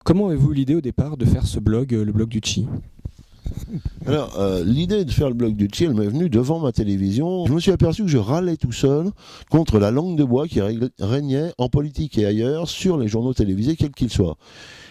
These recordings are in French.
Comment avez-vous eu l'idée au départ de faire ce blog, le blog du Chi? Alors, l'idée de faire le blog du Chi, elle m'est venue devant ma télévision. Je me suis aperçu que je râlais tout seul contre la langue de bois qui régnait en politique et ailleurs sur les journaux télévisés, quels qu'ils soient.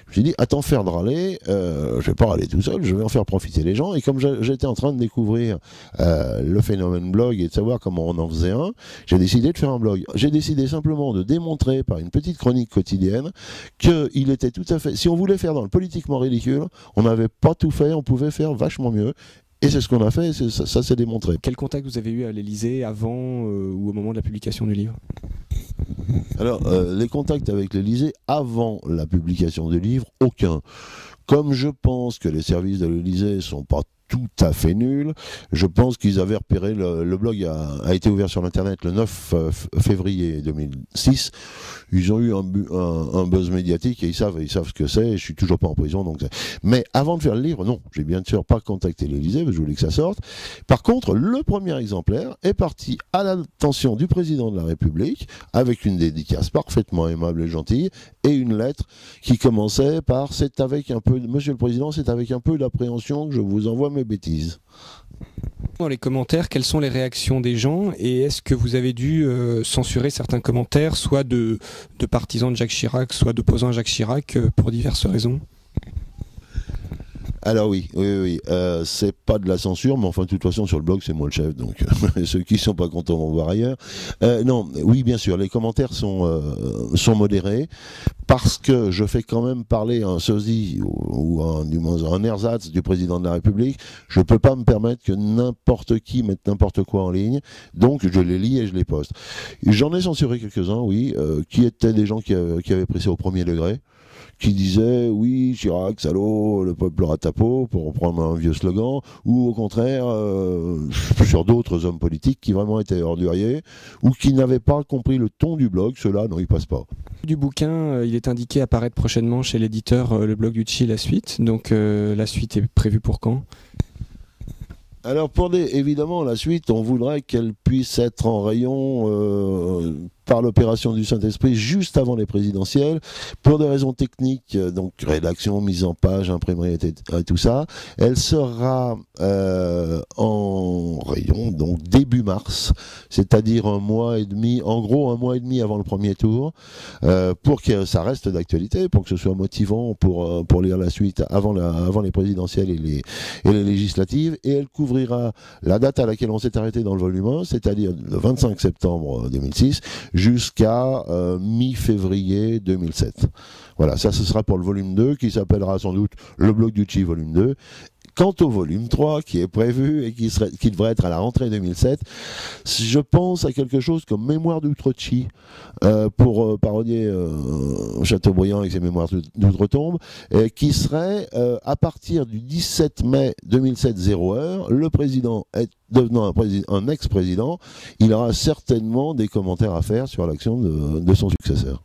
Je me suis dit, à t'en faire de râler, je vais pas râler tout seul, je vais en faire profiter les gens. Et comme j'étais en train de découvrir le phénomène blog et de savoir comment on en faisait un, j'ai décidé de faire un blog. J'ai décidé simplement de démontrer par une petite chronique quotidienne qu'il était tout à fait... Si on voulait faire dans le politiquement ridicule, on n'avait pas tout fait, on pouvait faire vachement mieux. Et c'est ce qu'on a fait, et ça s'est démontré. Quel contact vous avez eu à l'Élysée avant ou au moment de la publication du livre? Alors, les contacts avec l'Élysée avant la publication du livre, aucun. Comme je pense que les services de l'Élysée sont pas tout à fait nuls, je pense qu'ils avaient repéré, le blog a été ouvert sur l'internet le 9 février 2006, ils ont eu un buzz médiatique et ils savent ce que c'est, et je suis toujours pas en prison, donc mais avant de faire le livre, non, j'ai bien sûr pas contacté l'Élysée, parce que je voulais que ça sorte. Par contre, le premier exemplaire est parti à l'attention du président de la République, avec une dédicace parfaitement aimable et gentille, et une lettre qui commençait par « c'est avec un peu, Monsieur le Président, c'est avec un peu d'appréhension que je vous envoie mes bêtises ». Dans les commentaires, quelles sont les réactions des gens et est-ce que vous avez dû censurer certains commentaires, soit de partisans de Jacques Chirac, soit d'opposants à Jacques Chirac, pour diverses raisons? Alors oui, c'est pas de la censure, mais enfin de toute façon sur le blog c'est moi le chef, donc ceux qui sont pas contents vont voir ailleurs. Non, oui bien sûr, les commentaires sont modérés, parce que je fais quand même parler un sosie ou un ersatz du président de la République. Je peux pas me permettre que n'importe qui mette n'importe quoi en ligne, donc je les lis et je les poste. J'en ai censuré quelques-uns, oui, qui étaient des gens qui avaient pris ça au premier degré, qui disait oui, Chirac, salaud, le peuple aura ta peau, pour reprendre un vieux slogan, ou au contraire, sur d'autres hommes politiques qui vraiment étaient orduriers, ou qui n'avaient pas compris le ton du blog, ceux-là, non, ils passent pas. Du bouquin, il est indiqué apparaître prochainement chez l'éditeur le blog du Chi, la suite, donc la suite est prévue pour quand? Alors évidemment, la suite, on voudrait qu'elle puisse être en rayon par l'opération du Saint-Esprit juste avant les présidentielles, pour des raisons techniques, donc rédaction, mise en page, imprimerie et tout ça. Elle sera en rayon donc début mars, c'est-à-dire un mois et demi, en gros un mois et demi avant le premier tour, pour que ça reste d'actualité, pour que ce soit motivant pour lire la suite avant les présidentielles et les législatives. Et elle couvrira la date à laquelle on s'est arrêté dans le volume 1, c'est-à-dire le 25 septembre 2006, jusqu'à mi-février 2007. Voilà, ça ce sera pour le volume 2, qui s'appellera sans doute le blog du Chi volume 2. Quant au volume 3, qui est prévu et qui devrait être à la rentrée 2007, je pense à quelque chose comme Mémoire d'Outre-Chi, pour parodier Chateaubriand avec ses Mémoires d'Outre-Tombe, qui serait à partir du 17 mai 2007 0h, le président devenant un ex-président, il aura certainement des commentaires à faire sur l'action de son successeur.